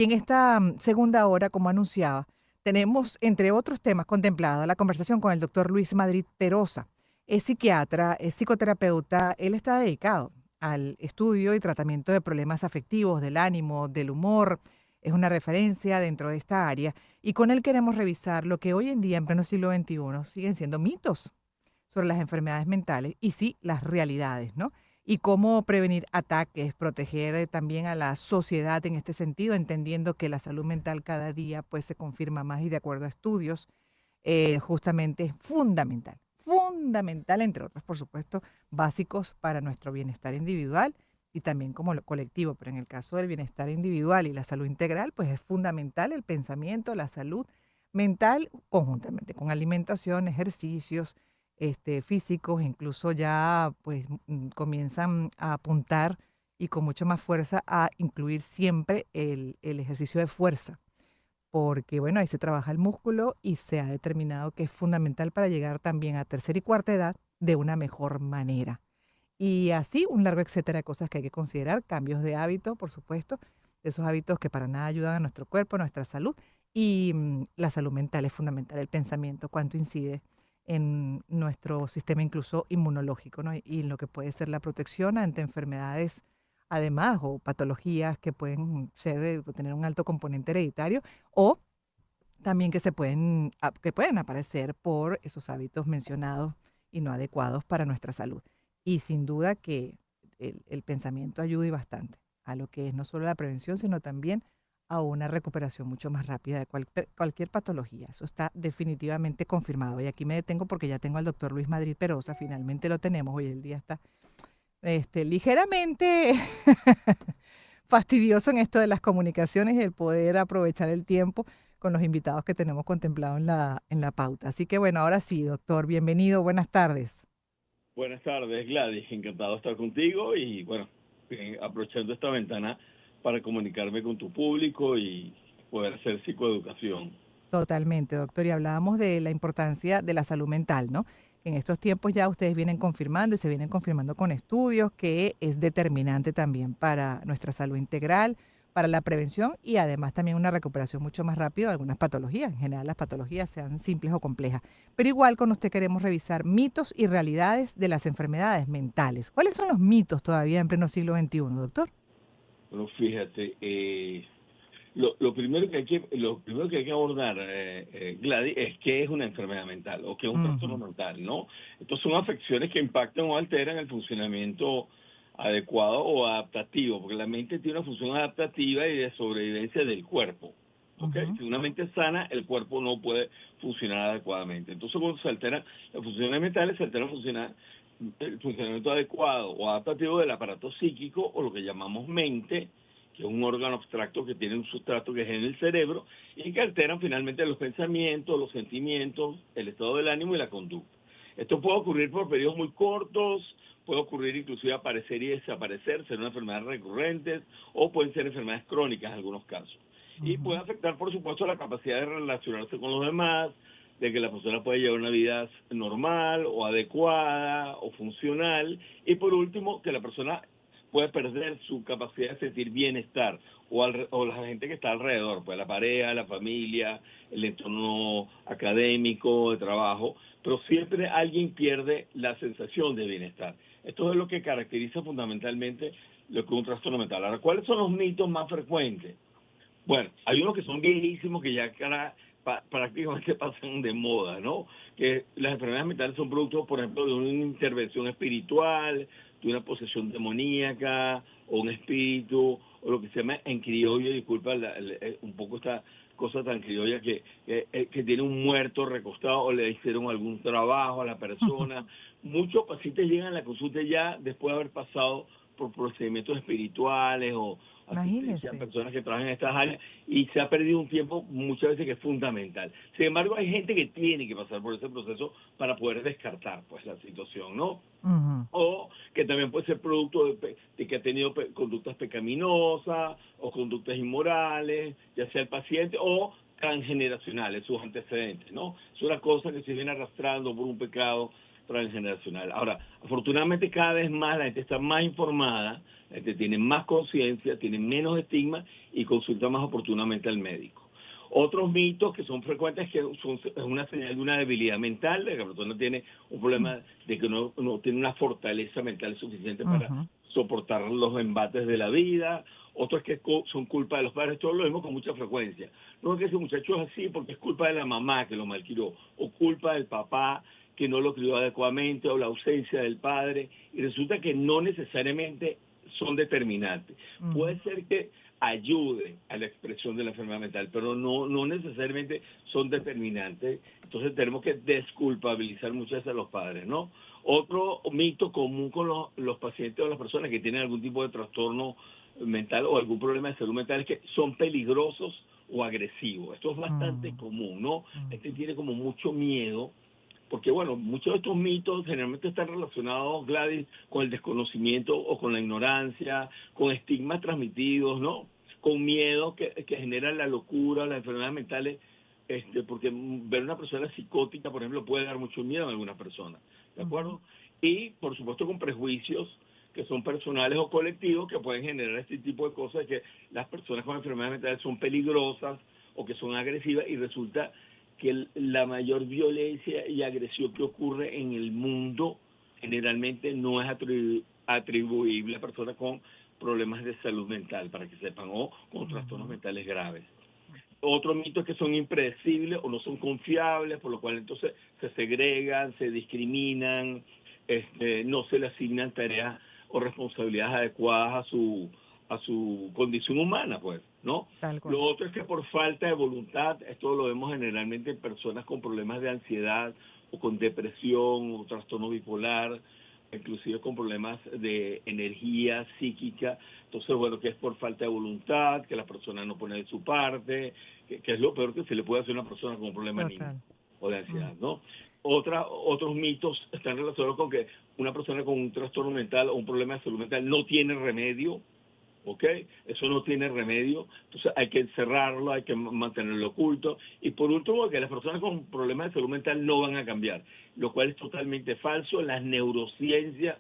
En esta segunda hora, como anunciaba, tenemos, entre otros temas, contemplada la conversación con el doctor Luis Madrid Perosa. Es psiquiatra, es psicoterapeuta, él está dedicado al estudio y tratamiento de problemas afectivos, del ánimo, del humor. Es una referencia dentro de esta área y con él queremos revisar lo que hoy en día, en pleno siglo XXI, siguen siendo mitos sobre las enfermedades mentales y sí, las realidades, ¿no? Y cómo prevenir ataques, proteger también a la sociedad en este sentido, entendiendo que la salud mental cada día pues se confirma más y de acuerdo a estudios, justamente es fundamental, fundamental entre otros, por supuesto, básicos para nuestro bienestar individual y también como lo colectivo, pero en el caso del bienestar individual y la salud integral, pues es fundamental el pensamiento, la salud mental conjuntamente con alimentación, ejercicios, físicos, incluso ya pues comienzan a apuntar y con mucho más fuerza a incluir siempre el ejercicio de fuerza, porque bueno, ahí se trabaja el músculo y se ha determinado que es fundamental para llegar también a tercera y cuarta edad de una mejor manera. Y así un largo etcétera de cosas que hay que considerar, cambios de hábito, por supuesto, de esos hábitos que para nada ayudan a nuestro cuerpo, a nuestra salud. Y la salud mental es fundamental, el pensamiento, cuánto incide en nuestro sistema incluso inmunológico, ¿no? Y en lo que puede ser la protección ante enfermedades, además, o patologías que pueden ser, tener un alto componente hereditario, o también que que pueden aparecer por esos hábitos mencionados y no adecuados para nuestra salud. Y sin duda que el pensamiento ayuda y bastante a lo que es no solo la prevención, sino también a una recuperación mucho más rápida de cualquier patología. Eso está definitivamente confirmado. Y aquí me detengo porque ya tengo al doctor Luis Madrid Perosa, finalmente lo tenemos. Hoy el día está ligeramente fastidioso en esto de las comunicaciones y el poder aprovechar el tiempo con los invitados que tenemos contemplado en la pauta. Así que bueno, ahora sí, doctor, bienvenido, buenas tardes. Buenas tardes, Gladys. Encantado de estar contigo y, bueno, aprovechando esta ventana para comunicarme con tu público y poder hacer psicoeducación. Totalmente, doctor. Y hablábamos de la importancia de la salud mental, ¿no? En estos tiempos ya ustedes vienen confirmando y se vienen confirmando con estudios que es determinante también para nuestra salud integral, para la prevención y además también una recuperación mucho más rápida de algunas patologías. En general las patologías sean simples o complejas. Pero igual con usted queremos revisar mitos y realidades de las enfermedades mentales. ¿Cuáles son los mitos todavía en pleno siglo XXI, doctor? Bueno, fíjate, lo primero que hay que abordar, Gladys, es qué es una enfermedad mental o qué es un trastorno Ujú. mental, ¿no? Estos son afecciones que impactan o alteran el funcionamiento adecuado o adaptativo, porque la mente tiene una función adaptativa y de sobrevivencia del cuerpo. ¿Ok? Ujú. Si una mente es sana, el cuerpo no puede funcionar adecuadamente. Entonces, cuando se alteran las funciones mentales, se altera el funcionamiento adecuado o adaptativo del aparato psíquico o lo que llamamos mente, que es un órgano abstracto que tiene un sustrato que es en el cerebro y que alteran finalmente los pensamientos, los sentimientos, el estado del ánimo y la conducta. Esto puede ocurrir por periodos muy cortos, puede ocurrir inclusive aparecer y desaparecer, ser una enfermedad recurrente o pueden ser enfermedades crónicas en algunos casos. Y puede Ujú. afectar, por supuesto, la capacidad de relacionarse con los demás, de que la persona pueda llevar una vida normal o adecuada o funcional. Y por último, que la persona puede perder su capacidad de sentir bienestar o la gente que está alrededor, pues la pareja, la familia, el entorno académico, de trabajo, pero siempre alguien pierde la sensación de bienestar. Esto es lo que caracteriza fundamentalmente lo que es un trastorno mental. Ahora, ¿cuáles son los mitos más frecuentes? Bueno, hay unos que son viejísimos que ya prácticamente pasan de moda, ¿no? Que las enfermedades mentales son producto, por ejemplo, de una intervención espiritual, de una posesión demoníaca, o un espíritu, o lo que se llama en criollo, disculpa un poco esta cosa tan criolla que tiene un muerto recostado o le hicieron algún trabajo a la persona. Muchos pacientes llegan a la consulta ya después de haber pasado por procedimientos espirituales o asistencia a Imagínese. personas que trabajan en estas áreas y se ha perdido un tiempo muchas veces que es fundamental. Sin embargo, hay gente que tiene que pasar por ese proceso para poder descartar pues la situación, ¿no? Ujú. O que también puede ser producto de que ha tenido conductas pecaminosas o conductas inmorales, ya sea el paciente o transgeneracionales, sus antecedentes, ¿no? Es una cosa que se viene arrastrando por un pecado transgeneracional. Ahora, afortunadamente cada vez más la gente está más informada, la gente tiene más conciencia, tiene menos estigma y consulta más oportunamente al médico. Otros mitos que son frecuentes es que es una señal de una debilidad mental, de que la persona tiene un problema de que no tiene una fortaleza mental suficiente para soportar los embates de la vida. Otros que son culpa de los padres. Esto lo vemos con mucha frecuencia. No es que ese muchacho es así porque es culpa de la mamá que lo malcrió, o culpa del papá que no lo crió adecuadamente, o la ausencia del padre, y resulta que no necesariamente son determinantes. Puede ser que ayuden a la expresión de la enfermedad mental, pero no necesariamente son determinantes. Entonces tenemos que desculpabilizar muchas veces a los padres, ¿no? Otro mito común con los pacientes o las personas que tienen algún tipo de trastorno mental o algún problema de salud mental es que son peligrosos o agresivos. Esto es bastante común, ¿no? Este tiene como mucho miedo, porque bueno, muchos de estos mitos generalmente están relacionados, Gladys, con el desconocimiento o con la ignorancia, con estigmas transmitidos, ¿no? Con miedo que genera la locura, las enfermedades mentales, porque ver una persona psicótica, por ejemplo, puede dar mucho miedo a algunas personas, ¿de acuerdo? Y, por supuesto, con prejuicios que son personales o colectivos que pueden generar este tipo de cosas, que las personas con enfermedades mentales son peligrosas o que son agresivas, y resulta que la mayor violencia y agresión que ocurre en el mundo generalmente no es atribuible a personas con problemas de salud mental, para que sepan, o con trastornos mentales graves. Otro mito es que son impredecibles o no son confiables, por lo cual entonces se segregan, se discriminan, no se le asignan tareas o responsabilidades adecuadas a su condición humana, pues, ¿no? Lo otro es que por falta de voluntad, esto lo vemos generalmente en personas con problemas de ansiedad o con depresión o trastorno bipolar, inclusive con problemas de energía psíquica. Entonces, bueno, que es por falta de voluntad, que la persona no pone de su parte, que es lo peor que se le puede hacer a una persona con un problema anímico o de ansiedad, ¿no? Otros mitos están relacionados con que una persona con un trastorno mental o un problema de salud mental no tiene remedio, ¿ok? Eso no tiene remedio, entonces hay que encerrarlo, hay que mantenerlo oculto. Y por último, que las personas con problemas de salud mental no van a cambiar, lo cual es totalmente falso. Las neurociencias,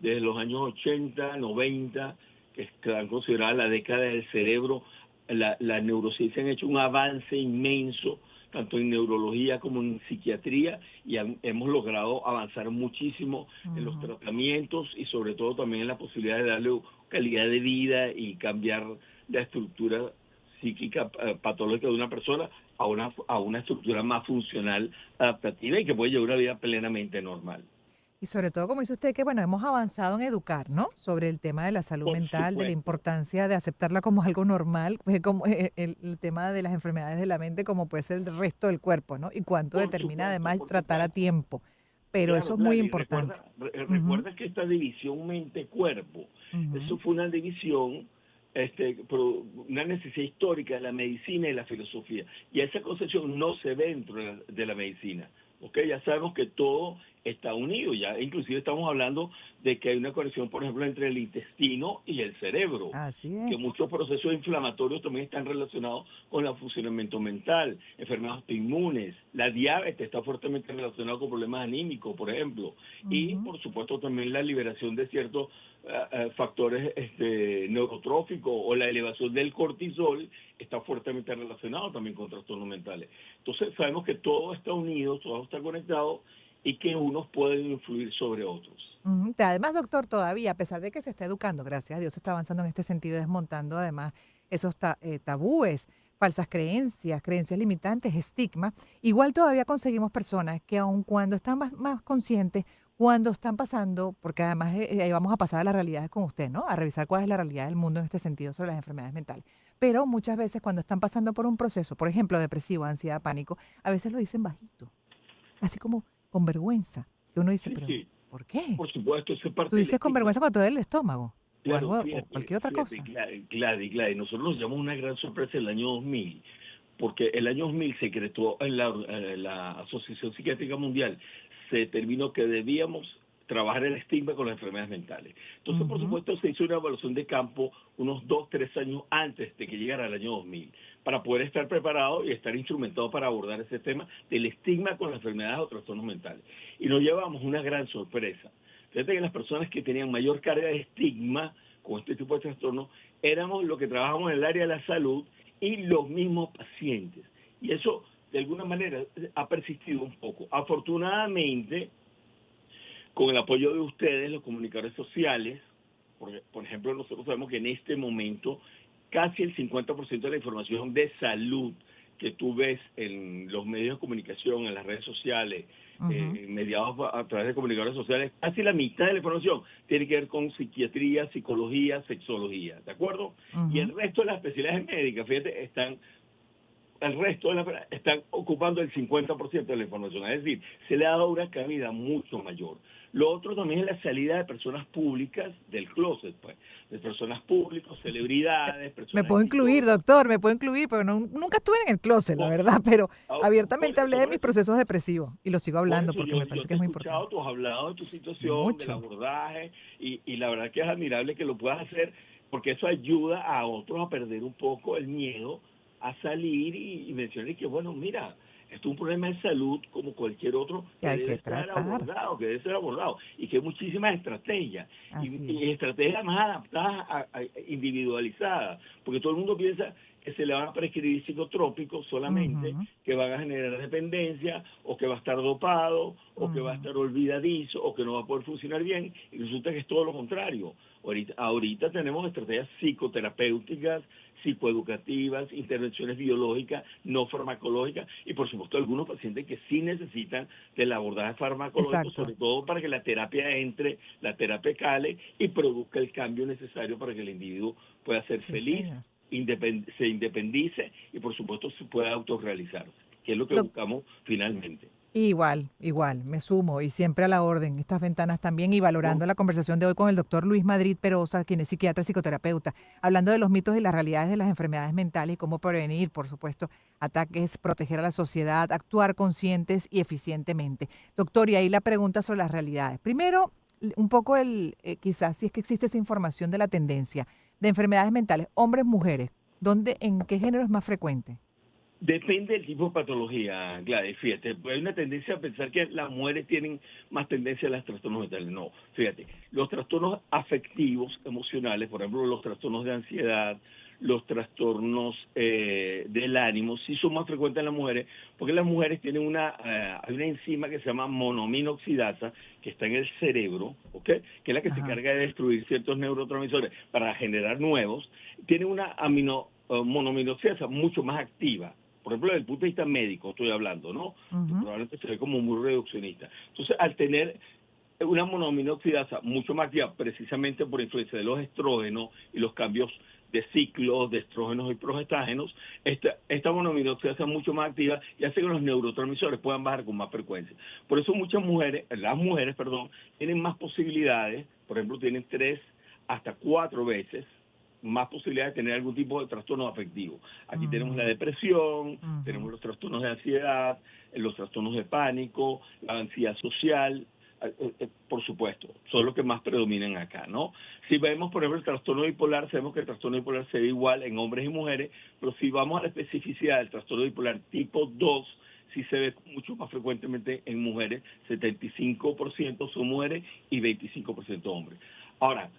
desde los años 80, 90, que han considerado la década del cerebro, la neurociencia han hecho un avance inmenso, tanto en neurología como en psiquiatría, y hemos logrado avanzar muchísimo en los tratamientos y sobre todo también en la posibilidad de darle calidad de vida y cambiar la estructura psíquica patológica de una persona a una estructura más funcional, adaptativa y que puede llevar una vida plenamente normal. Y sobre todo, como dice usted, que bueno, hemos avanzado en educar, ¿no? Sobre el tema de la salud Por mental, de la supuesto. importancia de aceptarla como algo normal, pues, como el tema de las enfermedades de la mente, como puede ser el resto del cuerpo, ¿no? Y cuánto Por determina supuesto, además por tratar a supuesto. tiempo. Pero eso Claro, es muy Gladys, importante. recuerda que esta división mente-cuerpo, eso fue una división, una necesidad histórica de la medicina y la filosofía. Y esa concepción no se ve dentro de la medicina. ¿Okay? Ya sabemos que todo está unido, ya inclusive estamos hablando de que hay una conexión, por ejemplo, entre el intestino y el cerebro, Así que es. muchos procesos inflamatorios también están relacionados con el funcionamiento mental, enfermedades autoinmunes, la diabetes está fuertemente relacionada con problemas anímicos, por ejemplo, y por supuesto también la liberación de ciertos factores neurotróficos o la elevación del cortisol está fuertemente relacionado también con trastornos mentales. Entonces sabemos que todo está unido, todo está conectado y que unos pueden influir sobre otros. Además, doctor, todavía, a pesar de que se está educando, gracias a Dios se está avanzando en este sentido, desmontando además esos tabúes, falsas creencias, creencias limitantes, estigmas, igual todavía conseguimos personas que aun cuando están más conscientes, cuando están pasando, porque además ahí vamos a pasar a las realidades con usted, ¿no? A revisar cuál es la realidad del mundo en este sentido sobre las enfermedades mentales. Pero muchas veces cuando están pasando por un proceso, por ejemplo, depresivo, ansiedad, pánico, a veces lo dicen bajito, así como con vergüenza, que uno dice, Sí, pero sí, ¿por qué? por supuesto, eso es Tú parte del dices con estigma. vergüenza cuando te duele el estómago o Claro, algo o fíjate, cualquier otra fíjate, cosa. Gladys, nosotros nos llevamos una gran sorpresa el año 2000, porque el año 2000 se creó en la Asociación Psiquiátrica Mundial, se determinó que debíamos trabajar el estigma con las enfermedades mentales. Entonces, por supuesto, se hizo una evaluación de campo unos 2, 3 años antes de que llegara el año 2000, para poder estar preparado y estar instrumentado para abordar ese tema del estigma con las enfermedades o trastornos mentales. Y nos llevamos una gran sorpresa. Fíjate que las personas que tenían mayor carga de estigma con este tipo de trastornos éramos los que trabajamos en el área de la salud y los mismos pacientes. Y eso, de alguna manera, ha persistido un poco. Afortunadamente, con el apoyo de ustedes, los comunicadores sociales, porque, por ejemplo, nosotros sabemos que en este momento casi el 50% de la información de salud que tú ves en los medios de comunicación, en las redes sociales, mediados a través de comunicadores sociales, casi la mitad de la información tiene que ver con psiquiatría, psicología, sexología, ¿de acuerdo? Y el resto de las especialidades médicas, fíjate, están ocupando el 50% de la información, es decir, se le ha dado una cabida mucho mayor. Lo otro también es la salida de personas públicas del closet, pues, de personas públicas, celebridades, Me personas puedo incluir, exitosas. doctor, me puedo incluir, pero nunca estuve en el closet, la verdad, pero Por abiertamente hablé eso, de por mis eso. procesos depresivos y lo sigo Por hablando eso porque me yo parece que te he es muy escuchado, importante. tú has hablado de tu situación, del Mucho. abordaje, y la verdad que es admirable que lo puedas hacer, porque eso ayuda a otros a perder un poco el miedo a salir y mencionar que, bueno, mira, esto es un problema de salud como cualquier otro Que que hay debe que estar tratar. abordado, que debe ser abordado, y que hay muchísimas estrategias, Así y es. estrategias más adaptadas, individualizadas, porque todo el mundo piensa que se le van a prescribir psicotrópicos solamente, Ujú, que van a generar dependencia, o que va a estar dopado, o que va a ujú. estar olvidadizo, o que no va a poder funcionar bien, y resulta que es todo lo contrario. Ahorita tenemos estrategias psicoterapéuticas, psicoeducativas, intervenciones biológicas, no farmacológicas, y por supuesto algunos pacientes que sí necesitan del abordaje farmacológico, Exacto. sobre todo para que la terapia entre, la terapia cale y produzca el cambio necesario para que el individuo pueda ser Sí, feliz, señor. se independice y por supuesto se pueda autorrealizarse, que es lo que Doc- buscamos finalmente. igual, me sumo y siempre a la orden, estas ventanas también y ¿No? valorando la conversación de hoy con el doctor Luis Madrid Perosa, quien es psiquiatra y psicoterapeuta, hablando de los mitos y las realidades de las enfermedades mentales y cómo prevenir, por supuesto, ataques, proteger a la sociedad, actuar conscientes y eficientemente. Doctor, y ahí la pregunta sobre las realidades. Primero, un poco quizás si es que existe esa información de la tendencia de enfermedades mentales, hombres, mujeres, en qué género es más frecuente? Depende del tipo de patología, Gladys. Fíjate, pues hay una tendencia a pensar que las mujeres tienen más tendencia a los trastornos mentales. No, fíjate, los trastornos afectivos, emocionales, por ejemplo, los trastornos de ansiedad, los trastornos del ánimo, sí son más frecuentes en las mujeres, porque las mujeres tienen hay una enzima que se llama monoaminoxidasa, que está en el cerebro, ¿ok? Que es la que se Ajá. encarga de destruir ciertos neurotransmisores para generar nuevos. Tiene una monoaminoxidasa mucho más activa. Por ejemplo, desde el punto de vista médico estoy hablando, ¿no? Que Ujú, probablemente se ve como muy reduccionista. Entonces, al tener una monoaminoxidasa mucho más activa, precisamente por influencia de los estrógenos y los cambios de ciclos de estrógenos y progestágenos, esta monoaminoxidasa es mucho más activa y hace que los neurotransmisores puedan bajar con más frecuencia. Por eso las mujeres, tienen más posibilidades, por ejemplo, tienen 3 hasta 4 veces más posibilidades de tener algún tipo de trastorno afectivo. Aquí tenemos la ujú, depresión, ujú. tenemos los trastornos de ansiedad, los trastornos de pánico, la ansiedad social, por supuesto, son los que más predominan acá, ¿no? Si vemos, por ejemplo, el trastorno bipolar, sabemos que el trastorno bipolar se ve igual en hombres y mujeres, pero si vamos a la especificidad del trastorno bipolar tipo 2, sí se ve mucho más frecuentemente en mujeres, 75% son mujeres y 25% hombres. Ahora,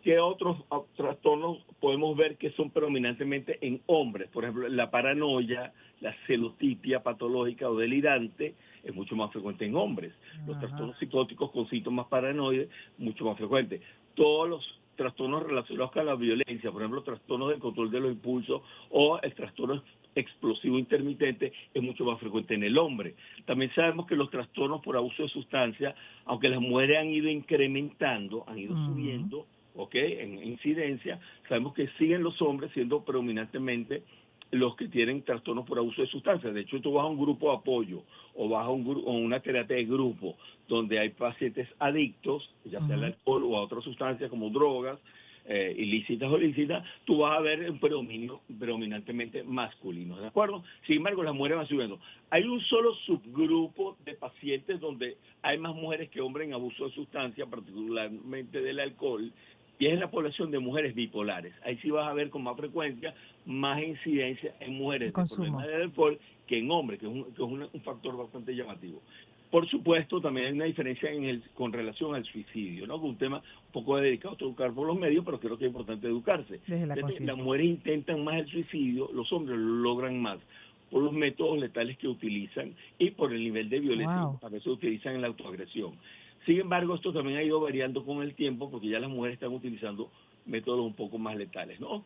¿qué otros trastornos podemos ver que son predominantemente en hombres? Por ejemplo, la paranoia, la celotipia patológica o delirante es mucho más frecuente en hombres. Los trastornos Ajá. psicóticos con síntomas paranoides, mucho más frecuente. Todos los trastornos relacionados con la violencia, por ejemplo, trastornos del control de los impulsos o el trastorno explosivo intermitente es mucho más frecuente en el hombre. También sabemos que los trastornos por abuso de sustancias, aunque las mujeres han ido incrementando, han ido Ujú. subiendo, ¿ok? En incidencia, sabemos que siguen los hombres siendo predominantemente los que tienen trastornos por abuso de sustancias. De hecho, tú vas a un grupo de apoyo o vas a una terapia de grupo donde hay pacientes adictos, ya sea al Ujú. alcohol o a otras sustancias como drogas, ilícitas o lícitas, tú vas a ver un predominio predominantemente masculino, ¿de acuerdo? Sin embargo, las mujeres van subiendo. Hay un solo subgrupo de pacientes donde hay más mujeres que hombres en abuso de sustancias, particularmente del alcohol, y es la población de mujeres bipolares. Ahí sí vas a ver con más frecuencia más incidencia en mujeres de problemas de alcohol que en hombres, que es un factor bastante llamativo. Por supuesto, también hay una diferencia con relación al suicidio, ¿no? Que es un tema un poco dedicado a educar por los medios, pero creo que es importante educarse. Desde la Las conciencia. mujeres intentan más el suicidio, los hombres lo logran más por los métodos letales que utilizan y por el nivel de violencia que a veces utilizan en la autoagresión. Sin embargo, esto también ha ido variando con el tiempo porque ya las mujeres están utilizando métodos un poco más letales, ¿no?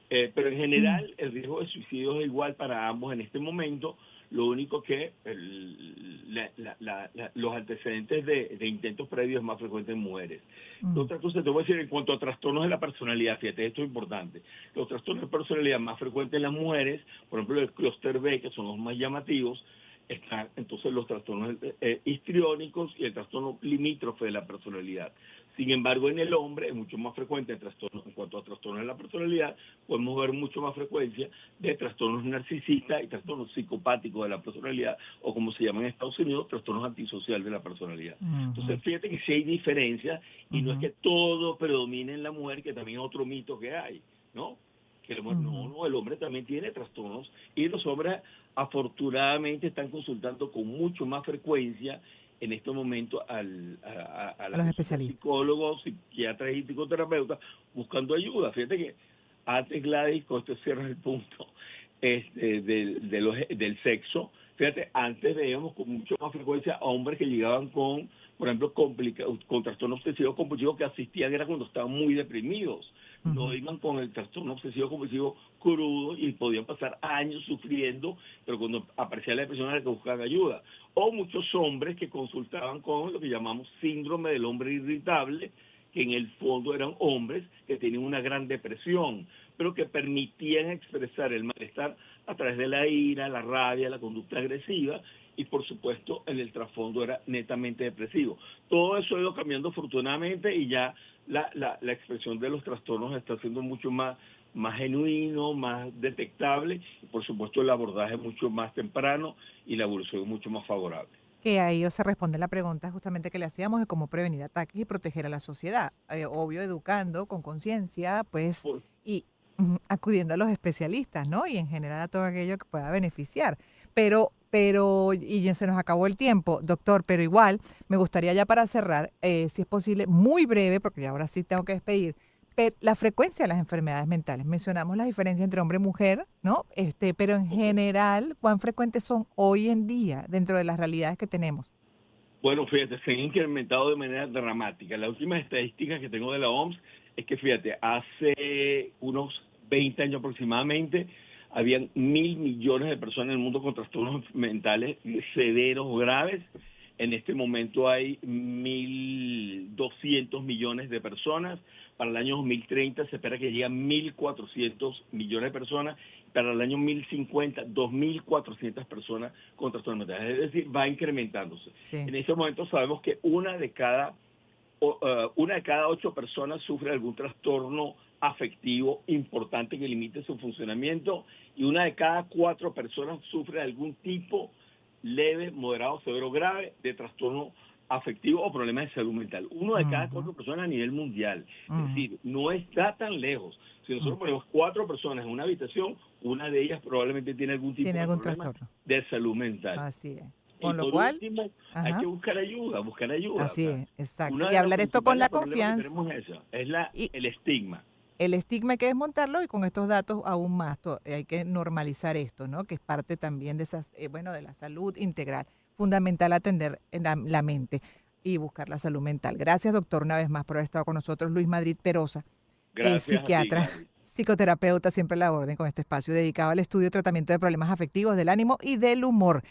Pero en general el riesgo de suicidio es igual para ambos en este momento. Lo único que los antecedentes de intentos previos es más frecuente en mujeres. Otra cosa te voy a decir en cuanto a trastornos de la personalidad, fíjate, esto es importante. Los trastornos de personalidad más frecuentes en las mujeres, por ejemplo el clúster B, que son los más llamativos, están entonces los trastornos histriónicos y el trastorno limítrofe de la personalidad. Sin embargo, en el hombre es mucho más frecuente en cuanto a trastornos de la personalidad, podemos ver mucho más frecuencia de trastornos narcisistas y trastornos psicopáticos de la personalidad, o como se llama en Estados Unidos, trastornos antisociales de la personalidad. Entonces, fíjate que sí hay diferencias, y no es que todo predomine en la mujer, que también es otro mito que hay, ¿no? Que el hombre también tiene trastornos, y los hombres afortunadamente están consultando con mucho más frecuencia en este momento a los especialistas, psicólogos, psiquiatras y psicoterapeutas buscando ayuda. Fíjate que antes, Gladys, con esto cierra el punto del sexo. Fíjate, antes veíamos con mucho más frecuencia a hombres que llegaban con, por ejemplo, con trastorno obsesivo compulsivo, que asistían era cuando estaban muy deprimidos. No iban con el trastorno obsesivo compulsivo crudo y podían pasar años sufriendo, pero cuando aparecía la depresión era que buscaban ayuda. O muchos hombres que consultaban con lo que llamamos síndrome del hombre irritable, que en el fondo eran hombres que tenían una gran depresión, pero que permitían expresar el malestar a través de la ira, la rabia, la conducta agresiva, y por supuesto en el trasfondo era netamente depresivo. Todo eso ha ido cambiando afortunadamente, y ya la expresión de los trastornos está siendo mucho más genuino, más detectable, y por supuesto el abordaje es mucho más temprano y la evolución es mucho más favorable. Que ahí se responde la pregunta justamente que le hacíamos de cómo prevenir ataques y proteger a la sociedad. Obvio, educando con conciencia, pues, y acudiendo a los especialistas, ¿no? Y en general a todo aquello que pueda beneficiar. Y ya se nos acabó el tiempo, doctor, pero igual me gustaría ya para cerrar, si es posible, muy breve, porque ya ahora sí tengo que despedir, la frecuencia de las enfermedades mentales. Mencionamos la diferencia entre hombre y mujer, ¿no? Pero en general, ¿cuán frecuentes son hoy en día dentro de las realidades que tenemos? Bueno, fíjate, se han incrementado de manera dramática. Las últimas estadísticas que tengo de la OMS es que, fíjate, hace unos 20 años aproximadamente, habían 1.000 millones de personas en el mundo con trastornos mentales severos o graves. En este momento hay 1.200 millones de personas. Para el año 2030 se espera que lleguen 1.400 millones de personas. Para el año 2050, 2.400 personas con trastornos mentales. Es decir, va incrementándose. Sí. En este momento sabemos que una de cada 8 personas sufre algún trastorno afectivo importante que limite su funcionamiento, y una de cada 4 personas sufre algún tipo leve, moderado, severo, grave de trastorno afectivo o problemas de salud mental. Uno de cada 4 personas a nivel mundial. Es decir, no está tan lejos. Si nosotros ponemos 4 personas en una habitación, una de ellas probablemente tiene algún tipo de problema trastorno de salud mental. Así es. Con lo cual, último, hay que buscar ayuda. Así es, exacto. Y hablar esto con la confianza. Es el estigma. El estigma hay que desmontarlo, y con estos datos aún más hay que normalizar esto, ¿no? Que es parte también de esas, de la salud integral. Fundamental atender la mente y buscar la salud mental. Gracias, doctor, una vez más por haber estado con nosotros. Luis Madrid Perosa, psiquiatra, psicoterapeuta, siempre a la orden con este espacio dedicado al estudio y tratamiento de problemas afectivos, del ánimo y del humor.